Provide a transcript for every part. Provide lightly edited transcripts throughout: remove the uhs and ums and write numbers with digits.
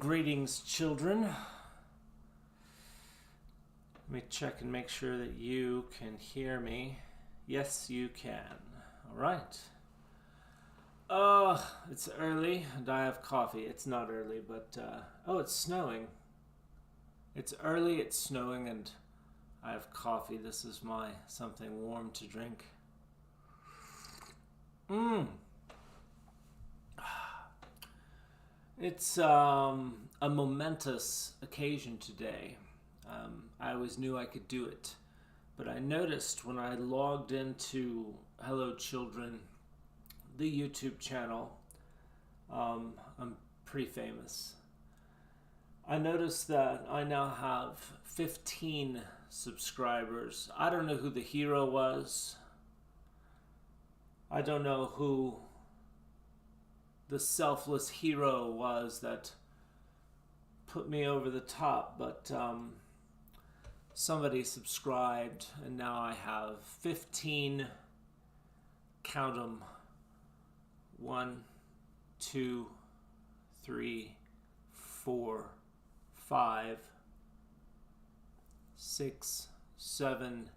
Greetings, children. Let me check and make sure that you can hear me. Yes, you can. All right. It's early and I have coffee. It's not early, but it's snowing. It's early, it's snowing, and I have coffee. This is my something warm to drink. It's a momentous occasion today. I always knew I could do it, but I noticed when I logged into Hello Children, the YouTube channel, I'm pretty famous. I noticed that I now have 15 subscribers. I don't know who the hero was. I don't know who the selfless hero was that put me over the top, but somebody subscribed, and now I have 15, count them, 1, 2, 3, 4, 5, 6, 7,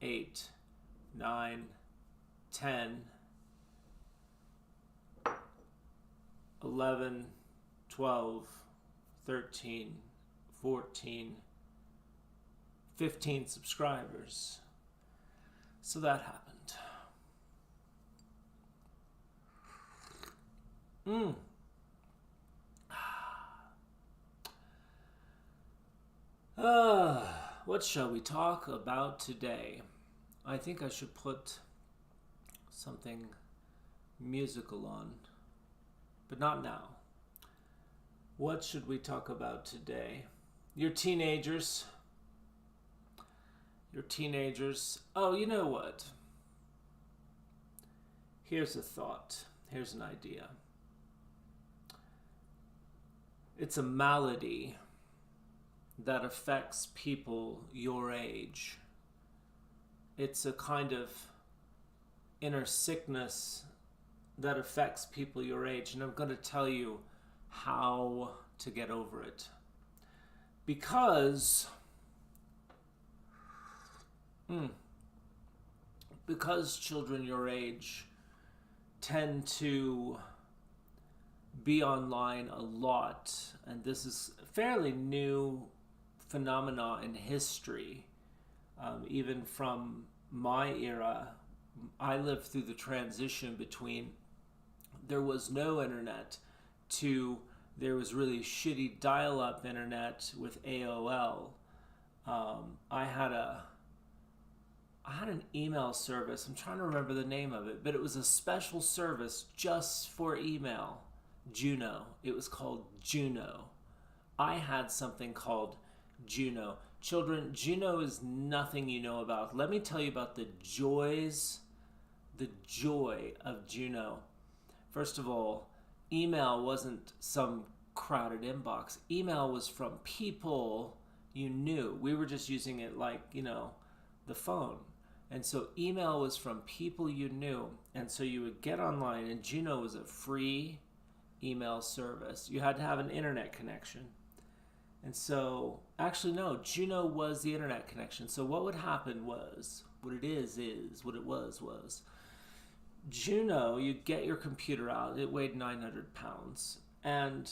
8, 9, 10, 11, 12, 13, 14, 15 subscribers. So that happened. What shall we talk about today? I think I should put something musical on, but not now. What should we talk about today? Your teenagers. Oh, you know what? Here's a thought. Here's an idea. It's a malady that affects people your age. It's a kind of inner sickness that affects people your age, and I'm going to tell you how to get over it. Because children your age tend to be online a lot, and this is a fairly new phenomena in history. Even from my era, I lived through the transition between there was no internet to there was really shitty dial-up internet with AOL. I had an email service. I'm trying to remember the name of it, but it was a special service just for email. Juno. It was called Juno. I had something called Juno. Children, Juno is nothing you know about. Let me tell you about the joy of Juno. First of all, email wasn't some crowded inbox. Email was from people you knew. We were just using it like, the phone. And so email was from people you knew. And so you would get online, and Juno was a free email service. You had to have an internet connection. And so, actually no, Juno was the internet connection. So what would happen was, what it was Juno, you get your computer out, it weighed 900 pounds, and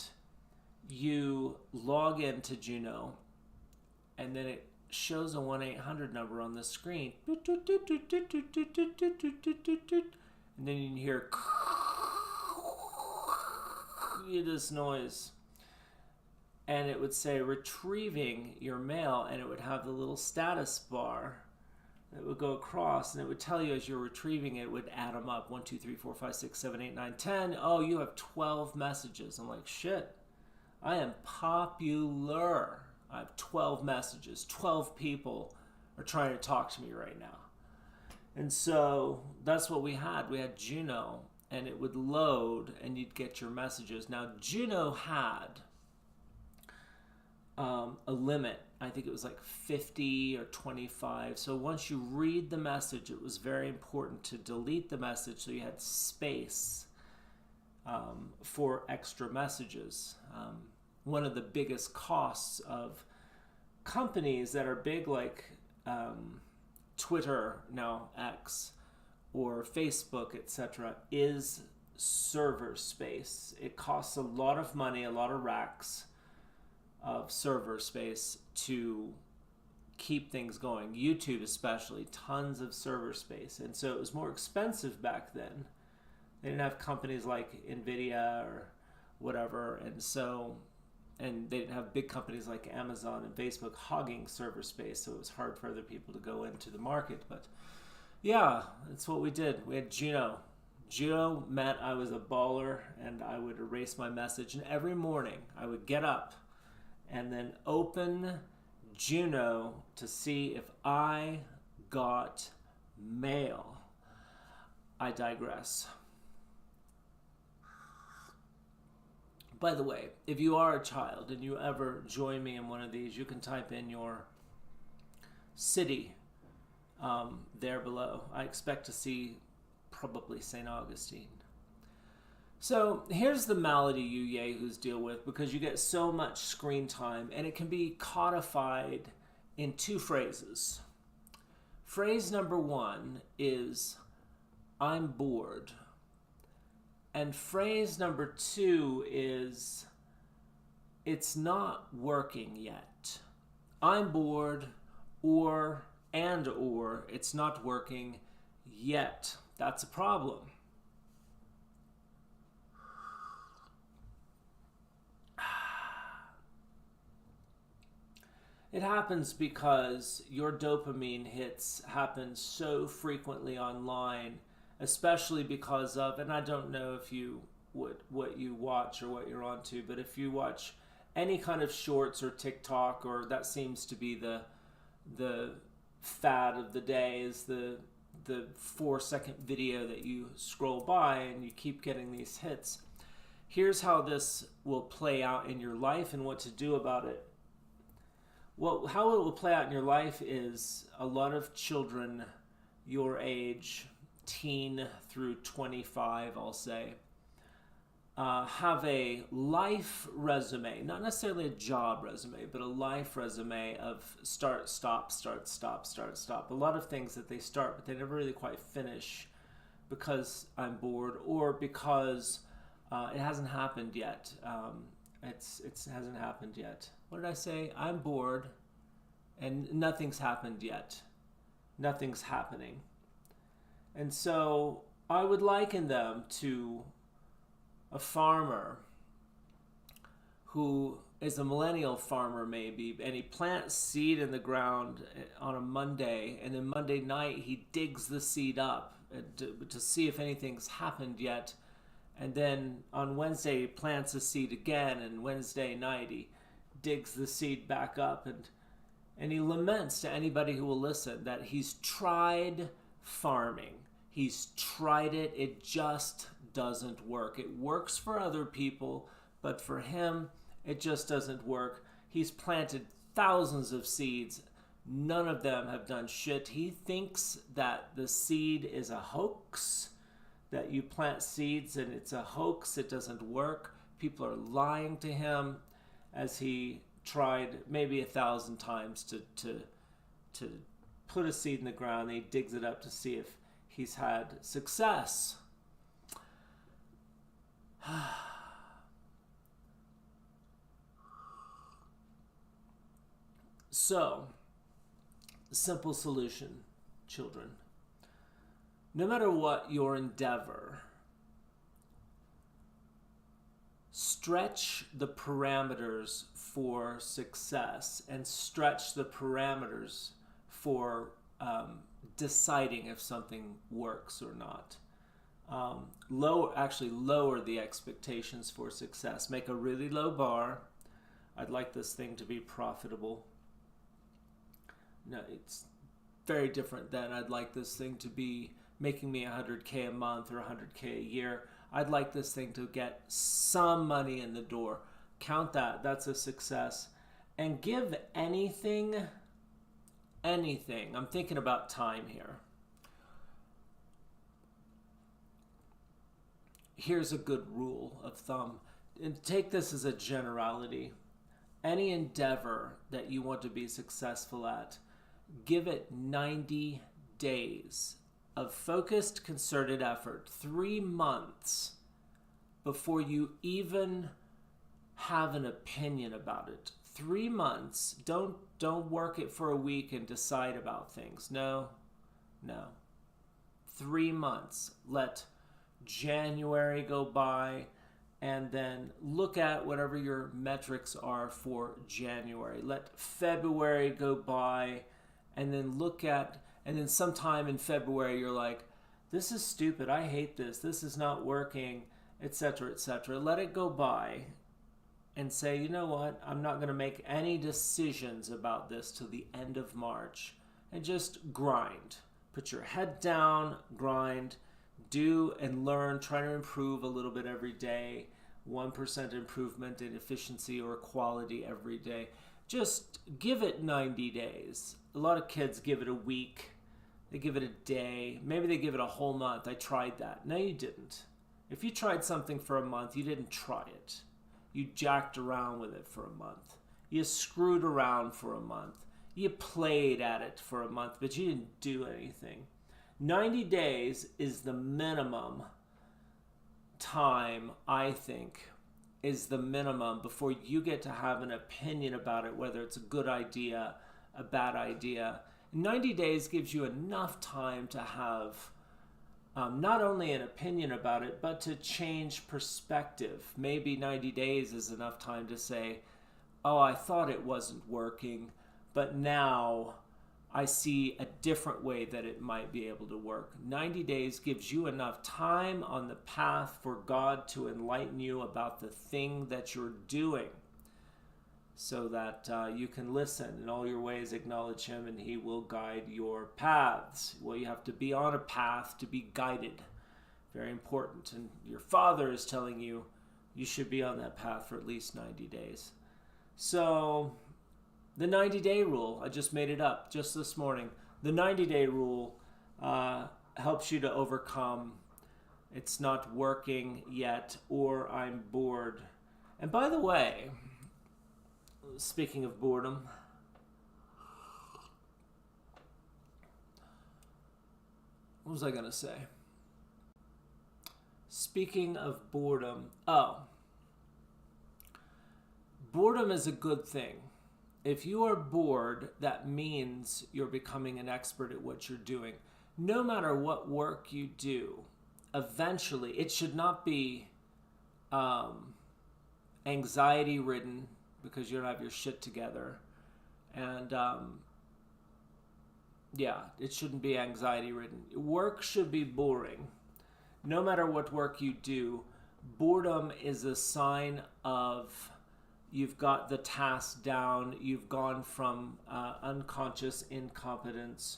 you log into Juno, and then it shows a 1-800 number on the screen. And then you hear this noise. And it would say retrieving your mail, and it would have the little status bar that would go across, and it would tell you as you're retrieving it, it would add them up. 1, 2, 3, 4, 5, 6, 7, 8, 9, 10. Oh, you have 12 messages. I'm like, shit, I am popular. I have 12 messages. 12 people are trying to talk to me right now. And so that's what we had. We had Juno, and it would load, and you'd get your messages. Now, Juno had a limit. I think it was like 50 or 25. So once you read the message, it was very important to delete the message so you had space for extra messages. one of the biggest costs of companies that are big, like Twitter, now X, or Facebook, etc., is server space. It costs a lot of money, a lot of racks of server space to keep things going. YouTube especially, tons of server space. And so it was more expensive back then. They didn't have companies like Nvidia or whatever, and they didn't have big companies like Amazon and Facebook hogging server space, so it was hard for other people to go into the market. But yeah, that's what we did. We had Juno. Juno meant I was a baller, and I would erase my message, and every morning I would get up and then open Juno to see if I got mail. I digress. By the way, if you are a child and you ever join me in one of these, you can type in your city there below. I expect to see probably St. Augustine. So here's the malady you yahoos deal with, because you get so much screen time, and it can be codified in two phrases. Phrase number one is, I'm bored. And phrase number two is, it's not working yet. I'm bored, or it's not working yet. That's a problem. It happens because your dopamine hits happen so frequently online, especially because of, and I don't know if you what you watch or what you're onto, but if you watch any kind of shorts or TikTok, or that seems to be the fad of the day, is the 4-second video that you scroll by and you keep getting these hits. Here's how this will play out in your life and what to do about it. Well, how it will play out in your life is a lot of children your age, teen through 25, I'll say, have a life resume, not necessarily a job resume, but a life resume of start, stop, start, stop, start, stop. A lot of things that they start, but they never really quite finish because I'm bored, or because it hasn't happened yet. It hasn't happened yet. What did I say? I'm bored, and nothing's happened yet. Nothing's happening. And so I would liken them to a farmer who is a millennial farmer maybe, and he plants seed in the ground on a Monday, and then Monday night he digs the seed up to see if anything's happened yet. And then on Wednesday he plants the seed again, and Wednesday night he digs the seed back up, and he laments to anybody who will listen that he's tried farming. He's tried it. It just doesn't work. It works for other people, but for him, it just doesn't work. He's planted thousands of seeds. None of them have done shit. He thinks that the seed is a hoax, that you plant seeds and it's a hoax. It doesn't work. People are lying to him, as he tried maybe 1,000 times to put a seed in the ground. And he digs it up to see if he's had success. So, simple solution, children. No matter what your endeavor, stretch the parameters for success, and stretch the parameters for deciding if something works or not. Lower the expectations for success. Make a really low bar. I'd like this thing to be profitable. No, it's very different than I'd like this thing to be making me $100K a month or $100K a year. I'd like this thing to get some money in the door. Count that. That's a success. And give anything. I'm thinking about time here. Here's a good rule of thumb. and take this as a generality. Any endeavor that you want to be successful at, give it 90 days of focused, concerted effort, 3 months before you even have an opinion about it. 3 months. Don't work it for a week and decide about things. No. 3 months. Let January go by, and then look at whatever your metrics are for January. Let February go by, and then sometime in February you're like, this is stupid, I hate this, this is not working, etc., etc. Let it go by and say, you know what, I'm not going to make any decisions about this till the end of March, and just grind. Put your head down, grind, do and learn, try to improve a little bit every day, 1% improvement in efficiency or quality every day. Just give it 90 days. A lot of kids give it a week, they give it a day, maybe they give it a whole month. I tried that. No, you didn't. If you tried something for a month, you didn't try it. You jacked around with it for a month. You screwed around for a month. You played at it for a month, but you didn't do anything. 90 days is the minimum time, I think, is the minimum before you get to have an opinion about it, whether it's a good idea, a bad idea. 90 days gives you enough time to have not only an opinion about it, but to change perspective. Maybe 90 days is enough time to say, oh, I thought it wasn't working, but now I see a different way that it might be able to work. 90 days gives you enough time on the path for God to enlighten you about the thing that you're doing, so that you can listen. In all your ways acknowledge him, and he will guide your paths. Well, you have to be on a path to be guided. Very important. And your Father is telling you you should be on that path for at least 90 days. So the 90-day rule, I just made it up just this morning. The 90-day rule helps you to overcome it's not working yet, or I'm bored. And by the way, speaking of boredom, what was I going to say? Speaking of boredom, boredom is a good thing. If you are bored, that means you're becoming an expert at what you're doing. No matter what work you do, eventually, it should not be anxiety-ridden because you don't have your shit together. And, it shouldn't be anxiety-ridden. Work should be boring. No matter what work you do, boredom is a sign of you've got the task down, you've gone from unconscious incompetence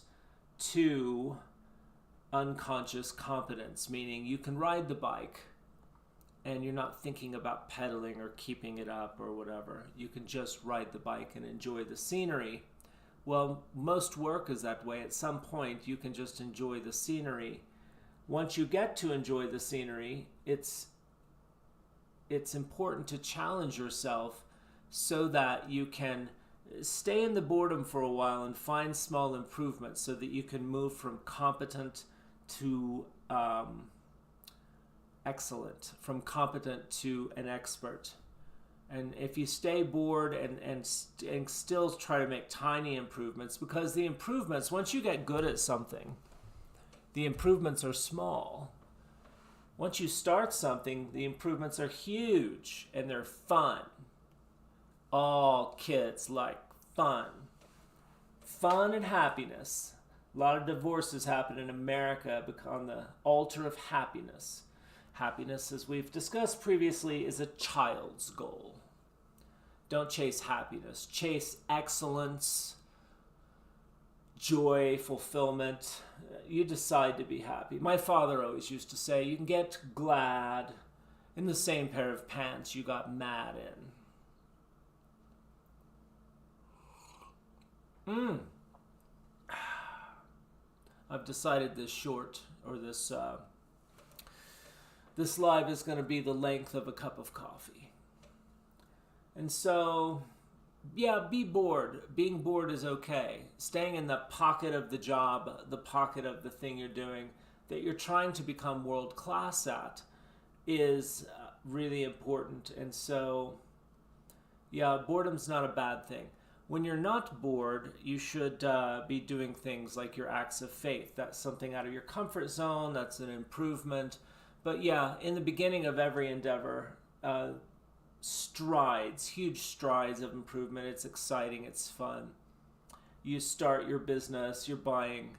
to unconscious competence, meaning you can ride the bike and you're not thinking about pedaling or keeping it up or whatever. You can just ride the bike and enjoy the scenery. Well, most work is that way. At some point, you can just enjoy the scenery. Once you get to enjoy the scenery, it's important to challenge yourself so that you can stay in the boredom for a while and find small improvements so that you can move from competent to excellent, from competent to an expert. And if you stay bored and still try to make tiny improvements, because the improvements, once you get good at something, the improvements are small. Once you start something, the improvements are huge and they're fun. All kids like fun. Fun and happiness. A lot of divorces happen in America on the altar of happiness. Happiness, as we've discussed previously, is a child's goal. Don't chase happiness. Chase excellence, joy, fulfillment. You decide to be happy. My father always used to say, you can get glad in the same pair of pants you got mad in. I've decided this this live is going to be the length of a cup of coffee. And so, yeah, be bored. Being bored is okay. Staying in the pocket of the job, the pocket of the thing you're doing that you're trying to become world class at is really important. And so, yeah, boredom's not a bad thing. When you're not bored, you should be doing things like your acts of faith. That's something out of your comfort zone. That's an improvement. But yeah, in the beginning of every endeavor, huge strides of improvement. It's exciting. It's fun. You start your business. You're buying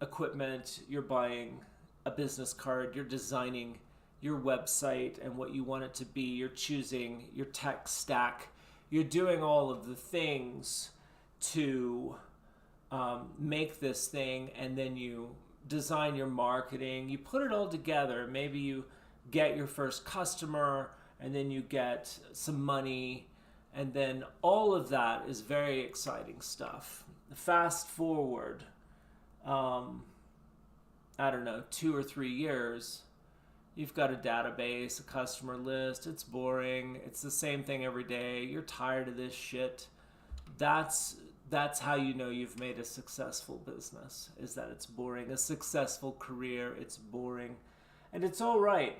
equipment. You're buying a business card. You're designing your website and what you want it to be. You're choosing your tech stack. You're doing all of the things to make this thing, and then you design your marketing. You put it all together. Maybe you get your first customer, and then you get some money, and then all of that is very exciting stuff. Fast forward, I don't know, 2 or 3 years, you've got a database, a customer list. It's boring. It's the same thing every day. You're tired of this shit. That's how you know you've made a successful business, is that it's boring. A successful career, it's boring. And it's all right.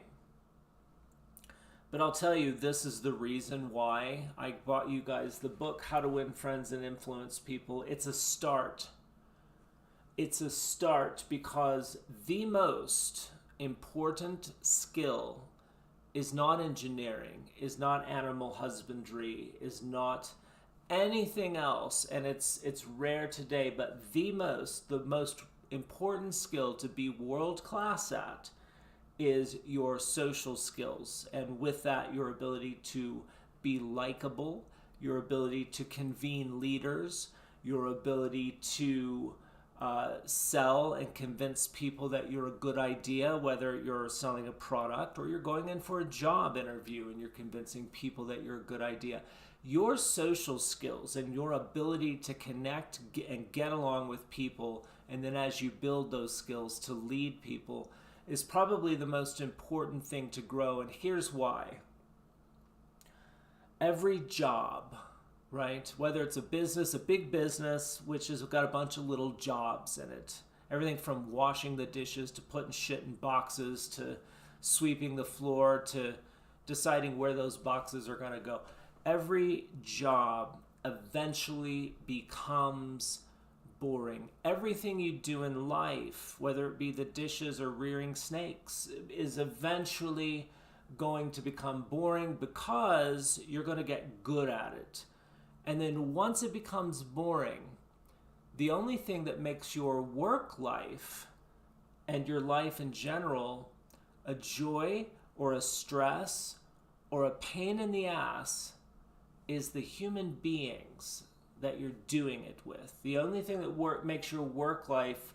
But I'll tell you, this is the reason why I bought you guys the book, How to Win Friends and Influence People. It's a start. It's a start because the most important skill is not engineering, is not animal husbandry, is not anything else, and it's rare today, but the most important skill to be world class at is your social skills, and with that, your ability to be likable, your ability to convene leaders, your ability to sell and convince people that you're a good idea, whether you're selling a product or you're going in for a job interview and you're convincing people that you're a good idea. Your social skills and your ability to connect and get along with people, and then as you build those skills to lead people, is probably the most important thing to grow. And here's why. Every job, right? Whether it's a business, a big business, which has got a bunch of little jobs in it. Everything from washing the dishes to putting shit in boxes to sweeping the floor to deciding where those boxes are going to go. Every job eventually becomes boring. Everything you do in life, whether it be the dishes or rearing snakes, is eventually going to become boring because you're going to get good at it. And then once it becomes boring, the only thing that makes your work life and your life in general a joy or a stress or a pain in the ass is the human beings that you're doing it with. The only thing that makes your work life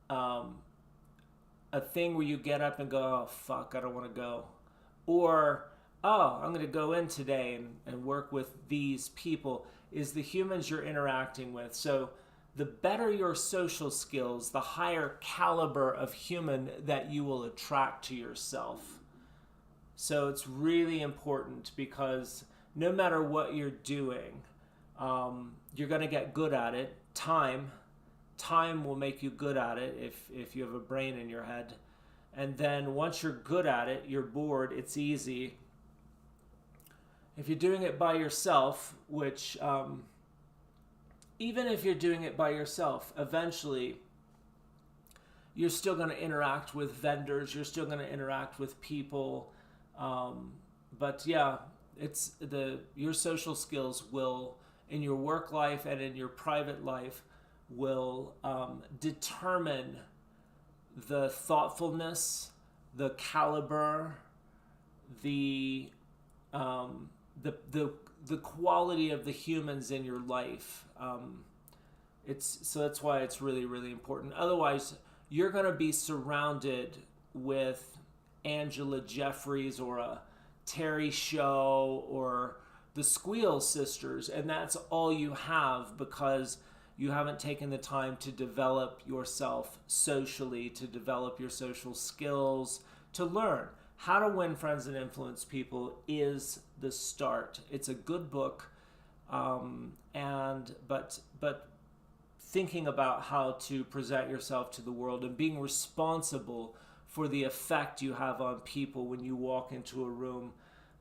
a thing where you get up and go, oh, fuck, I don't want to go. Or, oh, I'm going to go in today and work with these people, is the humans you're interacting with. So the better your social skills, the higher caliber of human that you will attract to yourself. So it's really important because no matter what you're doing, you're going to get good at it. Time will make you good at it if you have a brain in your head. And then once you're good at it, you're bored, it's easy. If you're doing it by yourself, which even if you're doing it by yourself, eventually you're still going to interact with vendors, you're still going to interact with people. But yeah, your social skills will, in your work life and in your private life, will determine the thoughtfulness, the caliber, the quality of the humans in your life. So that's why it's really, really important. Otherwise, you're going to be surrounded with Angela Jeffries or a Terry Show or the Squeal Sisters, and that's all you have because you haven't taken the time to develop yourself socially, to develop your social skills, to learn. How to Win Friends and Influence People is the start. It's a good book, but thinking about how to present yourself to the world and being responsible for the effect you have on people when you walk into a room,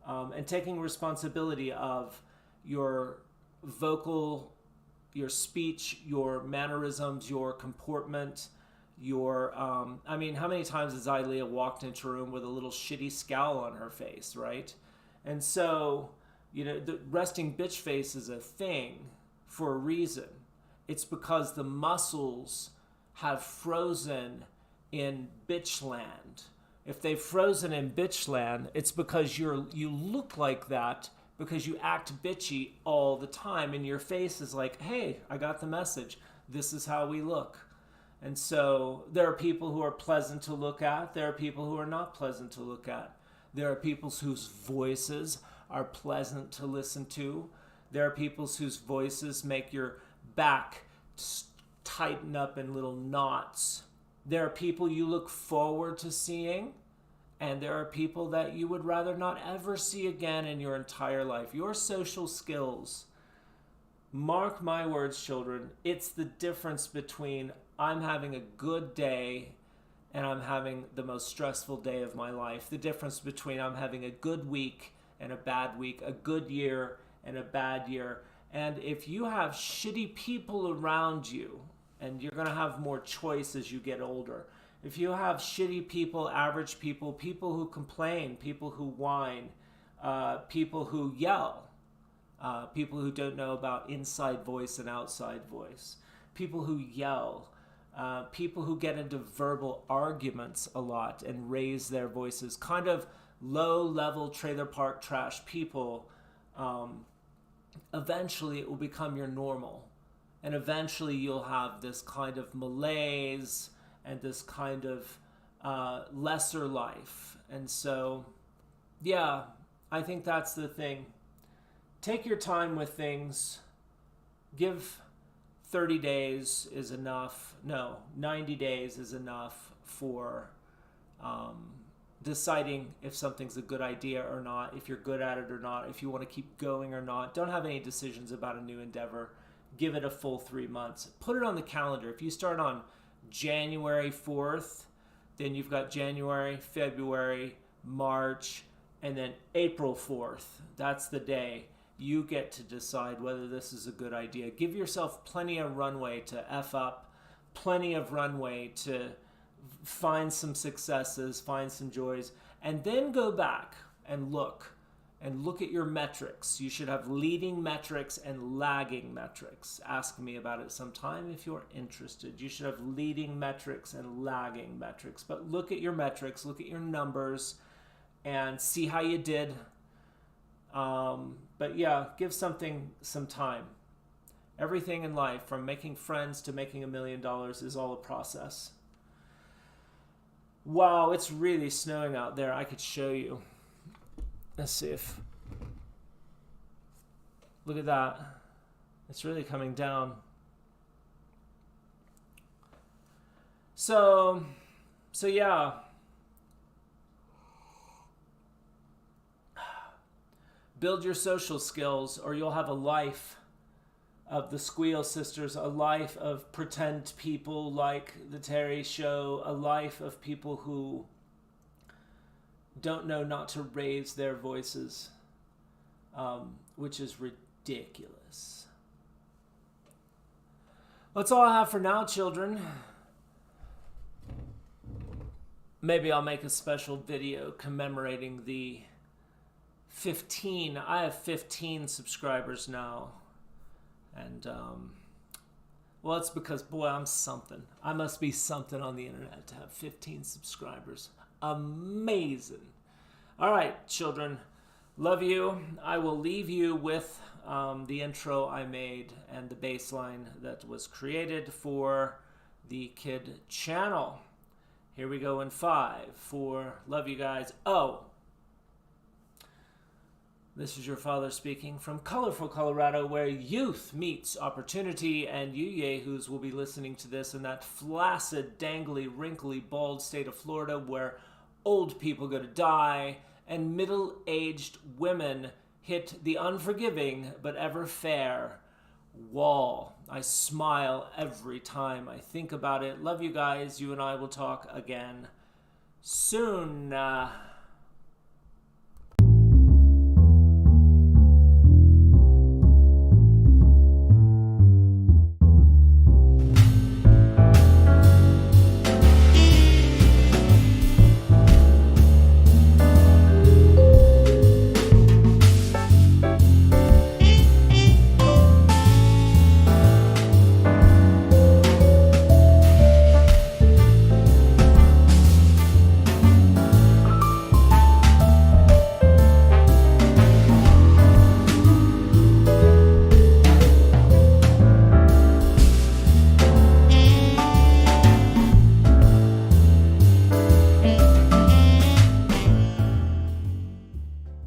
and taking responsibility of your vocal, your speech, your mannerisms, your comportment, your I mean, how many times has Ilea walked into a room with a little shitty scowl on her face, right? And so, the resting bitch face is a thing for a reason. It's because the muscles have frozen in bitch land. If they've frozen in bitch land, it's because you look like that because you act bitchy all the time, and your face is like, hey, I got the message. This is how we look. And so there are people who are pleasant to look at. There are people who are not pleasant to look at. There are people whose voices are pleasant to listen to. There are people whose voices make your back tighten up in little knots. There are people you look forward to seeing, and there are people that you would rather not ever see again in your entire life. Your social skills, mark my words, children, it's the difference between I'm having a good day and I'm having the most stressful day of my life. The difference between I'm having a good week and a bad week, a good year and a bad year. And if you have shitty people around you, and you're going to have more choice as you get older, if you have shitty people, average people, people who complain, people who whine, people who yell, people who don't know about inside voice and outside voice, people who yell, people who get into verbal arguments a lot and raise their voices, kind of low-level trailer park trash people, eventually it will become your normal. And eventually you'll have this kind of malaise and this kind of lesser life. And so, yeah, I think that's the thing. Take your time with things. Give 30 days is enough. No, 90 days is enough for deciding if something's a good idea or not, if you're good at it or not, if you want to keep going or not. Don't have any decisions about a new endeavor. Give it a full 3 months. Put it on the calendar. If you start on January 4th, then you've got January, February, March, and then April 4th. That's the day. You get to decide whether this is a good idea. Give yourself plenty of runway to F up, plenty of runway to find some successes, find some joys, and then go back and look at your metrics. You should have leading metrics and lagging metrics. Ask me about it sometime if you're interested. You should have leading metrics and lagging metrics. But look at your metrics, look at your numbers, and see how you did. But yeah, give something some time. Everything in life, from making friends to making $1 million, is all a process. Wow, it's really snowing out there. I could show you. Let's see if... Look at that. It's really coming down. So yeah. Build your social skills, or you'll have a life of the Squeal Sisters, a life of pretend people like the Terry Show, a life of people who don't know not to raise their voices, which is ridiculous. That's all I have for now, children. Maybe I'll make a special video commemorating the 15. I have 15 subscribers now. And, well, it's because, boy, I'm something. I must be something on the internet to have 15 subscribers. Amazing. All right, children. Love you. I will leave you with the intro I made and the bass line that was created for the Kid channel. Here we go in 5, 4, love you guys. Oh, this is your father speaking from colorful Colorado, where youth meets opportunity, and you yahoos will be listening to this in that flaccid, dangly, wrinkly, bald state of Florida, where old people go to die, and middle-aged women hit the unforgiving but ever fair wall. I smile every time I think about it. Love you guys. You and I will talk again soon.